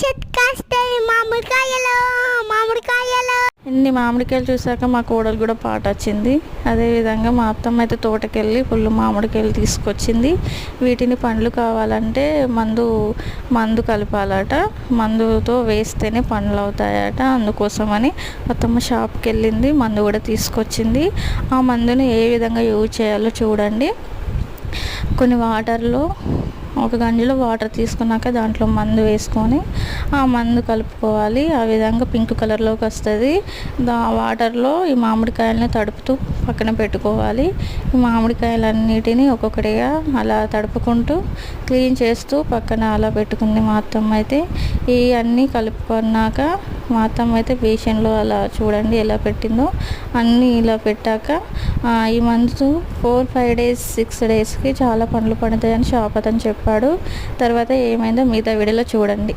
చెట్టు కాస్తాయి మామిడికాయలు మామిడికాయలు. ఇన్ని మామిడికాయలు చూసాక మా కోడలు కూడా పాట వచ్చింది. అదేవిధంగా మా అత్తమ్మ అయితే తోటకెళ్ళి ఫుల్ మామిడికాయలు తీసుకొచ్చింది. వీటిని పండ్లు కావాలంటే మందు కలపాలట, మందుతో వేస్తేనే పండ్లు అవుతాయట. అందుకోసమని అత్తమ్మ షాప్కి వెళ్ళింది, మందు కూడా తీసుకొచ్చింది. ఆ మందుని ఏ విధంగా యూజ్ చేయాలో చూడండి. కొన్ని వాటర్లో ఒక గంజలో వాటర్ తీసుకున్నాక దాంట్లో మందు వేసుకొని ఆ మందు కలుపుకోవాలి. ఆ విధంగా పింక్ కలర్లోకి వస్తుంది. వాటర్లో ఈ మామిడికాయలని తడుపుతూ పక్కన పెట్టుకోవాలి. ఈ మామిడికాయలన్నిటినీ ఒక్కొక్కటిగా అలా తడుపుకుంటూ క్లీన్ చేస్తూ పక్కన అలా పెట్టుకుంది మా అత్తమ్మ అయితే. ఈ అన్నీ కలుపుకున్నాక మా అత్తమ్మ అయితే బేషన్లో అలా చూడండి ఎలా పెట్టిందో. అన్నీ ఇలా పెట్టాక ఈ మందు 4-5 days 6 daysకి చాలా పండ్లు పండుతాయని షాప్ అతను చెప్పాడు. తర్వాత ఏమైందో మిగతా వీడియోలో చూడండి.